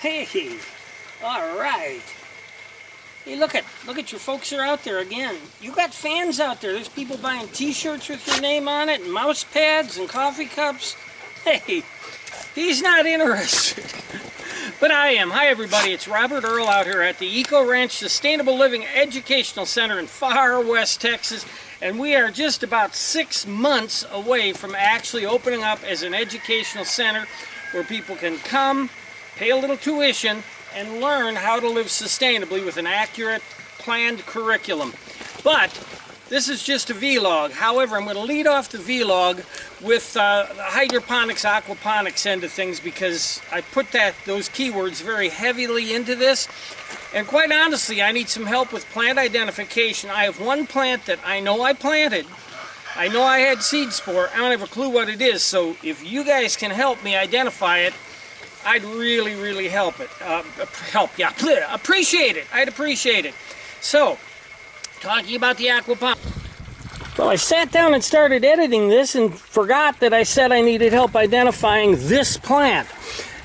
Hey, all right. Hey, look at your folks are out there again. You got fans out there. There's people buying T-shirts with your name on it, and mouse pads and coffee cups. Hey, he's not interested. But I am. Hi, everybody. It's Robert Earl out here at the Eco Ranch Sustainable Living Educational Center in far west Texas. And we are just about 6 months away from actually opening up as an educational center where people can come, pay a little tuition, and learn how to live sustainably with an accurate, planned curriculum. But this is just a vlog. However, I'm going to lead off the vlog with the hydroponics, aquaponics end of things because I put those keywords very heavily into this. And quite honestly, I need some help with plant identification. I have one plant that I know I planted. I know I had seed spore. I don't have a clue what it is. So if you guys can help me identify it, I'd really, really appreciate it. I'd appreciate it. So, talking about the aquaponics. Well, I sat down and started editing this and forgot that I said I needed help identifying this plant.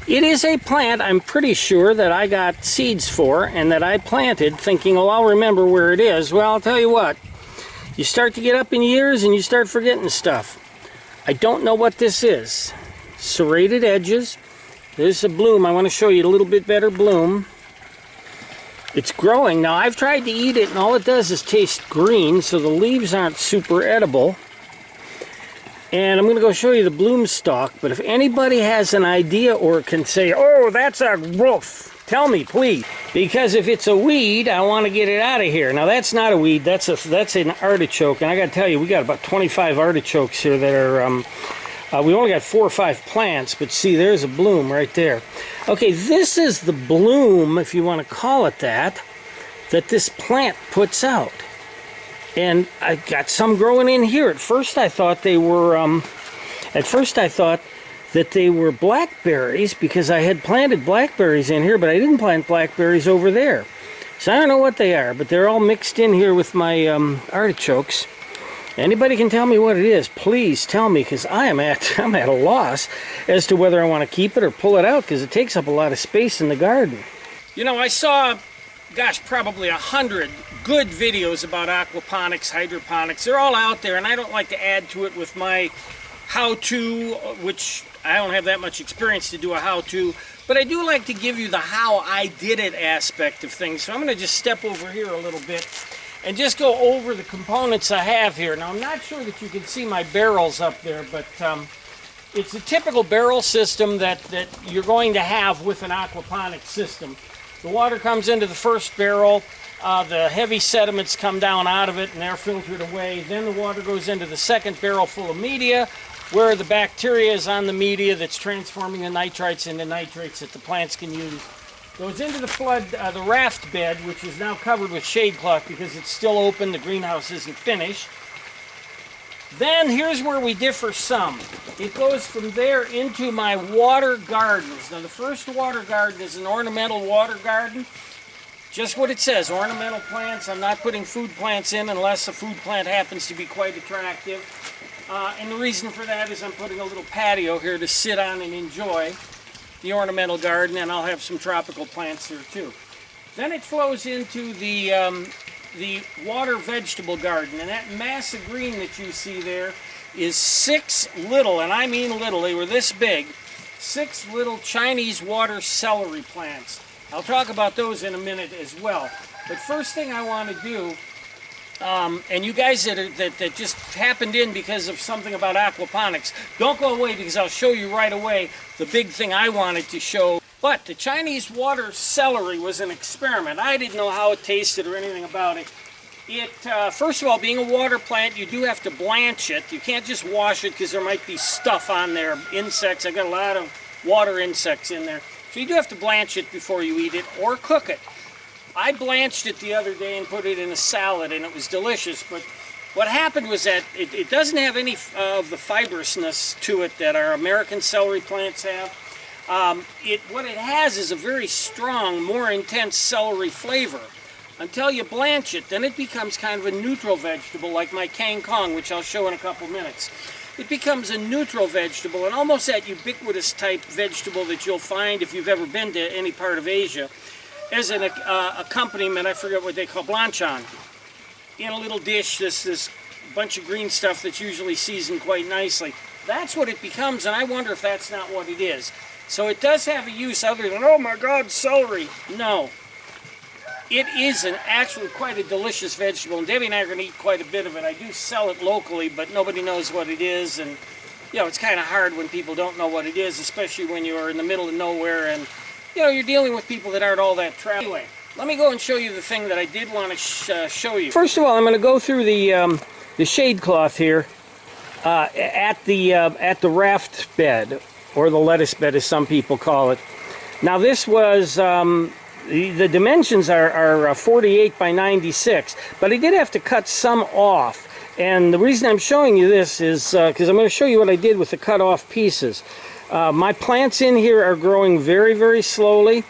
It is a plant I'm pretty sure that I got seeds for and that I planted thinking, oh, I'll remember where it is. Well, I'll tell you what. You start to get up in years and you start forgetting stuff. I don't know what this is. Serrated edges. There's a bloom. I want to show you a little bit better bloom. It's growing. Now, I've tried to eat it, and all it does is taste green, so the leaves aren't super edible. And I'm going to go show you the bloom stalk, but if anybody has an idea or can say, oh, that's a roof, tell me, please. Because if it's a weed, I want to get it out of here. Now, that's not a weed. That's an artichoke, and I got to tell you, we got about 25 artichokes here that are... we only got 4 or 5 plants, but see, there's a bloom right there. Okay, this is the bloom, if you want to call it that this plant puts out. And I got some growing in here. At first I thought they were, that they were blackberries because I had planted blackberries in here, but I didn't plant blackberries over there. So I don't know what they are, but they're all mixed in here with my artichokes. Anybody can tell me what it is, please tell me, because I'm at a loss as to whether I want to keep it or pull it out, because it takes up a lot of space in the garden. You know, I saw, gosh, probably 100 good videos about aquaponics, hydroponics. They're all out there, and I don't like to add to it with my how-to, which I don't have that much experience to do a how-to, but I do like to give you the how I did it aspect of things. So I'm going to just step over here a little bit and just go over the components I have here. Now, I'm not sure that you can see my barrels up there, but it's a typical barrel system that you're going to have with an aquaponics system. The water comes into the first barrel, the heavy sediments come down out of it, and they're filtered away. Then the water goes into the second barrel full of media, where the bacteria is on the media that's transforming the nitrites into nitrates that the plants can use. Goes into the raft bed, which is now covered with shade cloth because it's still open, the greenhouse isn't finished. Then here's where we differ some. It goes from there into my water gardens. Now the first water garden is an ornamental water garden. Just what it says, ornamental plants. I'm not putting food plants in unless the food plant happens to be quite attractive. And the reason for that is I'm putting a little patio here to sit on and enjoy the ornamental garden, and I'll have some tropical plants here too. Then it flows into the water vegetable garden, and that mass of green that you see there is 6 little, and I mean little, they were this big, 6 little Chinese water celery plants. I'll talk about those in a minute as well. But first thing I want to do, and you guys that just happened in because of something about aquaponics, don't go away because I'll show you right away the big thing I wanted to show. But the Chinese water celery was an experiment. I didn't know how it tasted or anything about it. First of all, being a water plant, you do have to blanch it. You can't just wash it because there might be stuff on there, insects. I've got a lot of water insects in there. So you do have to blanch it before you eat it or cook it. I blanched it the other day and put it in a salad, and it was delicious. But what happened was that it doesn't have any of the fibrousness to it that our American celery plants have. What it has is a very strong, more intense celery flavor. Until you blanch it, then it becomes kind of a neutral vegetable like my kangkong, which I'll show in a couple minutes. it becomes a neutral vegetable, and almost that ubiquitous type vegetable that you'll find if you've ever been to any part of Asia, as an accompaniment. I forget what they call blanchan. In a little dish, this bunch of green stuff that's usually seasoned quite nicely. That's what it becomes, and I wonder if that's not what it is. So it does have a use other than, oh my God, celery. No. It is actually quite a delicious vegetable, and Debbie and I are going to eat quite a bit of it. I do sell it locally, but nobody knows what it is, and you know, it's kind of hard when people don't know what it is, especially when you're in the middle of nowhere and you know, you're dealing with people that aren't all that traveled. Anyway, let me go and show you the thing that I did want to show you. First of all, I'm going to go through the shade cloth here at the raft bed, or the lettuce bed as some people call it. Now this was, the dimensions are 48 by 96, but I did have to cut some off. And the reason I'm showing you this is because I'm going to show you what I did with the cut off pieces. My plants in here are growing very, very slowly.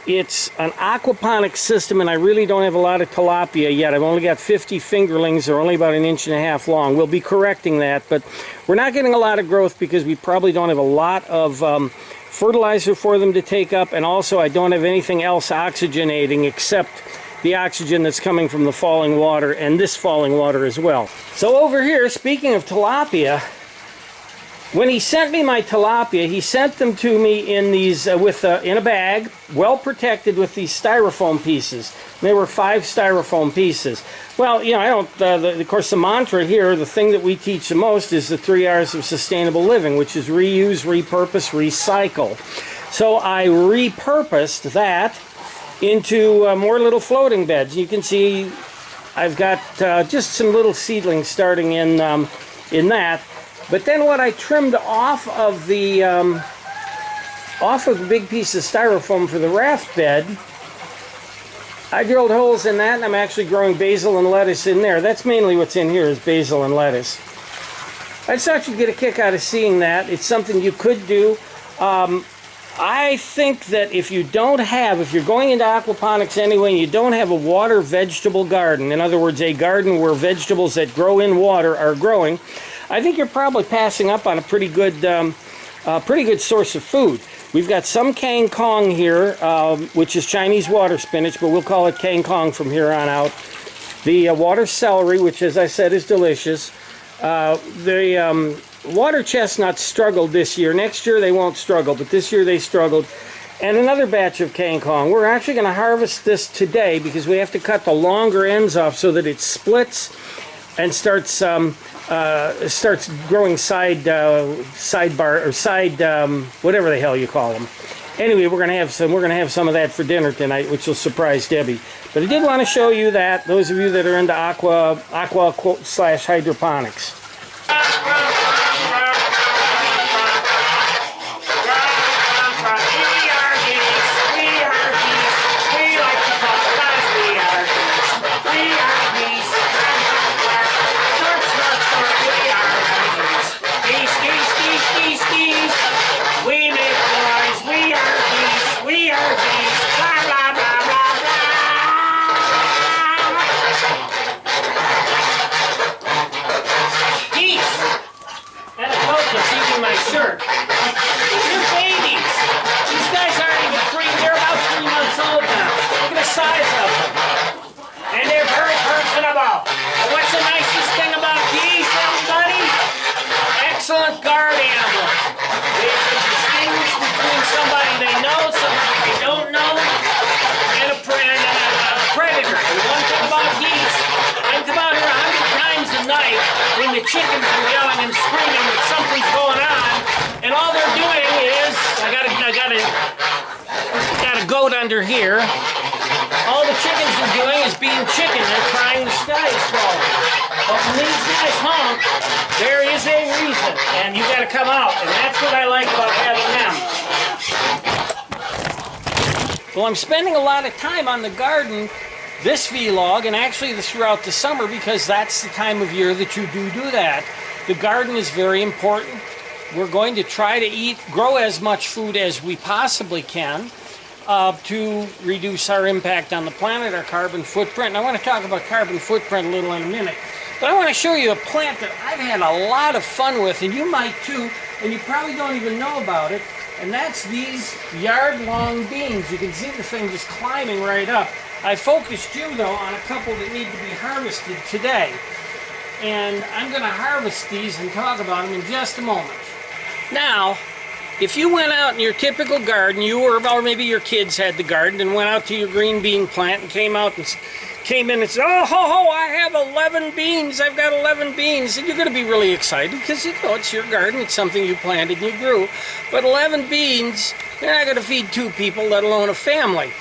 It's an aquaponics system, and I really don't have a lot of tilapia yet. I've only got 50 fingerlings. They're only about 1.5 inches long. We'll be correcting that, but we're not getting a lot of growth because we probably don't have a lot of fertilizer for them to take up, and also I don't have anything else oxygenating except the oxygen that's coming from the falling water, and this falling water as well. So over here, speaking of tilapia, when he sent me my tilapia, he sent them to me in these in a bag, well protected with these styrofoam pieces. There were 5 styrofoam pieces. Well, you know, I don't. Of course, the mantra here, the thing that we teach the most, is the 3 R's of sustainable living, which is reuse, repurpose, recycle. So I repurposed that into more little floating beds. You can see I've got just some little seedlings starting in that. But then what I trimmed off of the big piece of styrofoam for the raft bed, I drilled holes in that, and I'm actually growing basil and lettuce in there. That's mainly what's in here, is basil and lettuce. I just thought you'd get a kick out of seeing that. It's something you could do. I think that if you're going into aquaponics anyway, and you don't have a water vegetable garden, in other words, a garden where vegetables that grow in water are growing, I think you're probably passing up on a pretty good source of food. We've got some kang kong here, which is Chinese water spinach, but we'll call it kang kong from here on out. The water celery, which, as I said, is delicious. The water chestnuts struggled this year. Next year they won't struggle, but this year they struggled. And another batch of kang kong. We're actually going to harvest this today because we have to cut the longer ends off so that it splits and starts growing sidebar or side whatever the hell you call them. Anyway, we're gonna have some of that for dinner tonight, which will surprise Debbie. But I did want to show you that, those of you that are into aqua/hydroponics. Shirt. They're babies. These guys aren't even 3. They're about 3 months old now. Look at the size of them. And they're very personable. And what's the nicest thing about geese, everybody? Excellent guard animals. They can distinguish between somebody they know, somebody they don't know, and a predator. And one thing about geese, I come out here 100 times a night when the chickens are yelling and screaming that something's going on. And all they're doing is, I got a goat under here. All the chickens are doing is being chicken. They're crying the sky is falling. But when these guys honk, there is a reason, and you got to come out. And that's what I like about having them. Well, I'm spending a lot of time on the garden this vlog, and actually throughout the summer, because that's the time of year that you do that. The garden is very important. We're going to try to grow as much food as we possibly can to reduce our impact on the planet, our carbon footprint. And I want to talk about carbon footprint a little in a minute. But I want to show you a plant that I've had a lot of fun with, and you might too, and you probably don't even know about it, and that's these yard-long beans. You can see the thing just climbing right up. I focused you, though, on a couple that need to be harvested today. And I'm going to harvest these and talk about them in just a moment. Now, if you went out in your typical garden, or maybe your kids had the garden and went out to your green bean plant and came in and said, oh, ho, ho, I have 11 beans. I've got 11 beans. And you're going to be really excited because, you know, it's your garden. It's something you planted and you grew. But 11 beans, they're not going to feed 2 people, let alone a family.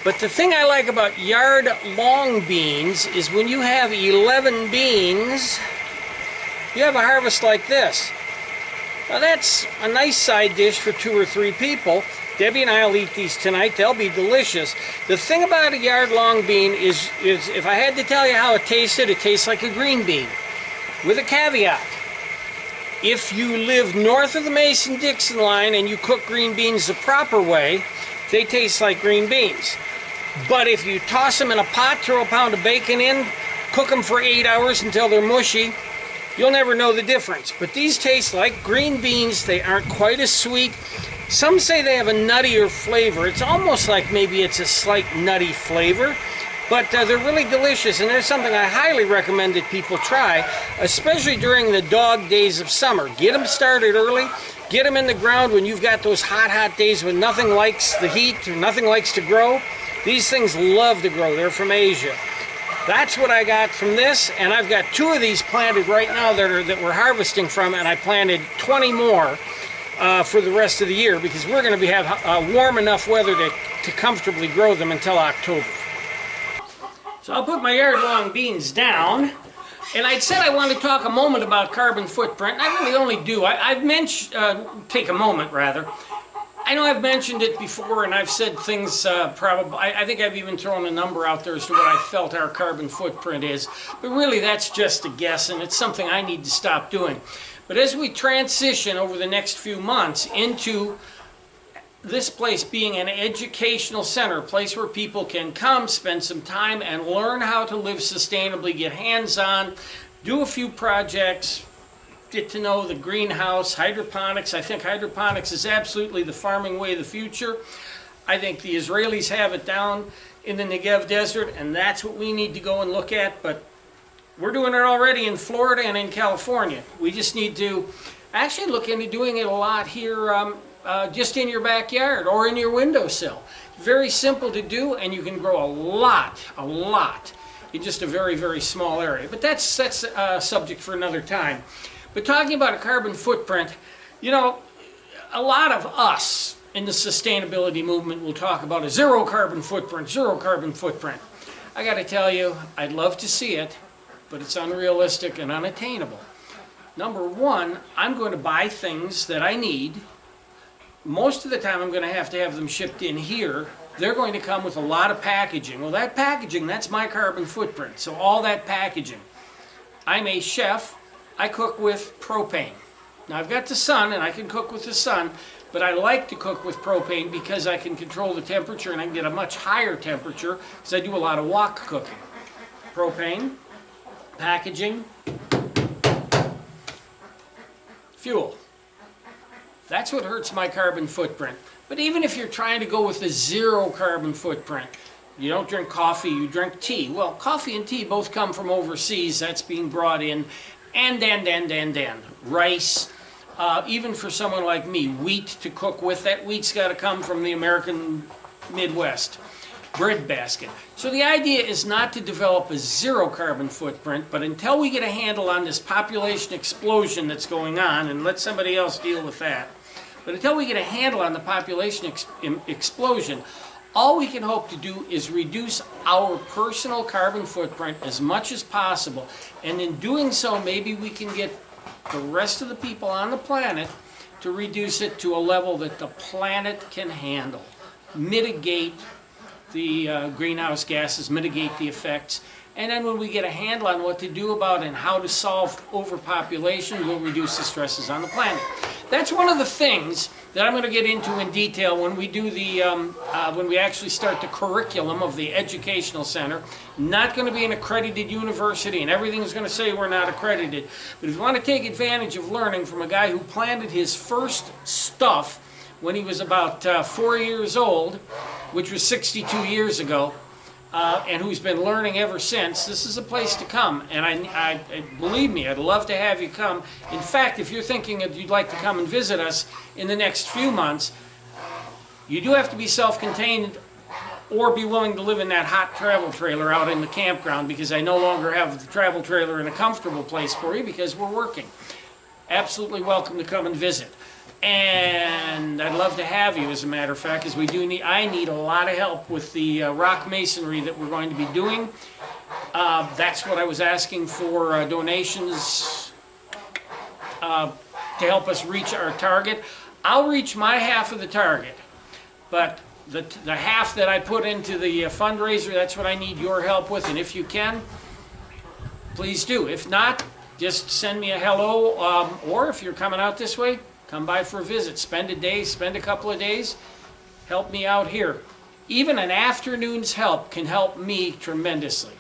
But the thing I like about yard-long beans is when you have 11 beans, you have a harvest like this. Now that's a nice side dish for 2 or 3 people. Debbie and I will eat these tonight. They'll be delicious. The thing about a yard-long bean is if I had to tell you how it tastes like a green bean. With a caveat. If you live north of the Mason-Dixon line and you cook green beans the proper way, they taste like green beans. But if you toss them in a pot, throw a pound of bacon in, cook them for 8 hours until they're mushy, you'll never know the difference. But these taste like green beans. They aren't quite as sweet. Some say they have a nuttier flavor. It's almost like maybe it's a slight nutty flavor. But they're really delicious, and there's something I highly recommend that people try, especially during the dog days of summer. Get them started early. Get them in the ground when you've got those hot days when nothing likes the heat or nothing likes to grow. These things love to grow. They're from Asia. That's what I got from this, and I've got 2 of these planted right now that we're harvesting from, and I planted 20 more for the rest of the year because we're going to have warm enough weather to comfortably grow them until October. So I'll put my yard-long beans down. And I'd said I wanted to talk a moment about carbon footprint. I really only do. I've mentioned, take a moment rather. I know I've mentioned it before, and I've said things probably, I think I've even thrown a number out there as to what I felt our carbon footprint is. But really that's just a guess, and it's something I need to stop doing. But as we transition over the next few months into this place being an educational center, a place where people can come, spend some time, and learn how to live sustainably, get hands-on, do a few projects, get to know the greenhouse, hydroponics. I think hydroponics is absolutely the farming way of the future. I think the Israelis have it down in the Negev desert, and that's what we need to go and look at. But we're doing it already in Florida and in California. We just need to actually look into doing it a lot here just in your backyard or in your windowsill. Very simple to do, and you can grow a lot in just a very, very small area. But that's a subject for another time. But talking about a carbon footprint, you know, a lot of us in the sustainability movement will talk about a zero carbon footprint, zero carbon footprint. I got to tell you, I'd love to see it, but it's unrealistic and unattainable. Number one, I'm going to buy things that I need. Most of the time I'm going to have them shipped in here. They're going to come with a lot of packaging. Well, that packaging, that's my carbon footprint. So all that packaging. I'm a chef. I cook with propane. Now I've got the sun and I can cook with the sun, but I like to cook with propane because I can control the temperature and I can get a much higher temperature because I do a lot of wok cooking. Propane, packaging, fuel. That's what hurts my carbon footprint. But even if you're trying to go with a zero carbon footprint, you don't drink coffee, you drink tea. Well, coffee and tea both come from overseas. That's being brought in. And rice, even for someone like me, wheat to cook with. That wheat's got to come from the American Midwest. Bread basket. So the idea is not to develop a zero carbon footprint, but until we get a handle on this population explosion that's going on, and let somebody else deal with that, but until we get a handle on the population explosion, all we can hope to do is reduce our personal carbon footprint as much as possible. And in doing so, maybe we can get the rest of the people on the planet to reduce it to a level that the planet can handle. Mitigate the greenhouse gases, mitigate the effects. And then when we get a handle on what to do about it and how to solve overpopulation, we'll reduce the stresses on the planet. that's one of the things that I'm going to get into in detail when we do the when we actually start the curriculum of the educational center. Not going to be an accredited university, and everything's going to say we're not accredited. But if you want to take advantage of learning from a guy who planted his first stuff when he was about 4 years old, which was 62 years ago, and who's been learning ever since, this is a place to come. And I believe me, I'd love to have you come. In fact, if you're thinking that you'd like to come and visit us in the next few months, you do have to be self-contained or be willing to live in that hot travel trailer out in the campground, because I no longer have the travel trailer in a comfortable place for you because we're working. Absolutely welcome to come and visit. And I'd love to have you, as a matter of fact, because I need a lot of help with the rock masonry that we're going to be doing. That's what I was asking for, donations to help us reach our target. I'll reach my half of the target, but the half that I put into the fundraiser, that's what I need your help with. And if you can, please do. If not, just send me a hello, or if you're coming out this way, come by for a visit. Spend a day, spend a couple of days. Help me out here. Even an afternoon's help can help me tremendously.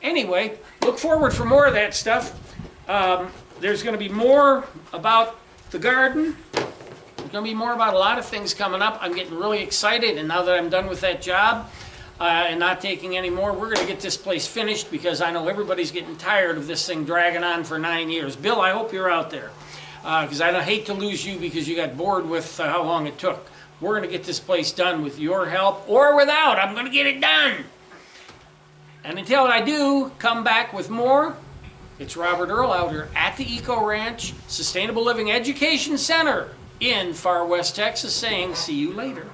Anyway, look forward for more of that stuff. There's going to be more about the garden. There's going to be more about a lot of things coming up. I'm getting really excited, and now that I'm done with that job and not taking any more, we're going to get this place finished, because I know everybody's getting tired of this thing dragging on for 9 years. Bill, I hope you're out there. Because I don't hate to lose you because you got bored with how long it took. We're going to get this place done with your help, or without. I'm going to get it done. And until I do come back with more, it's Robert Earl out here at the Eco Ranch Sustainable Living Education Center in Far West Texas, saying see you later.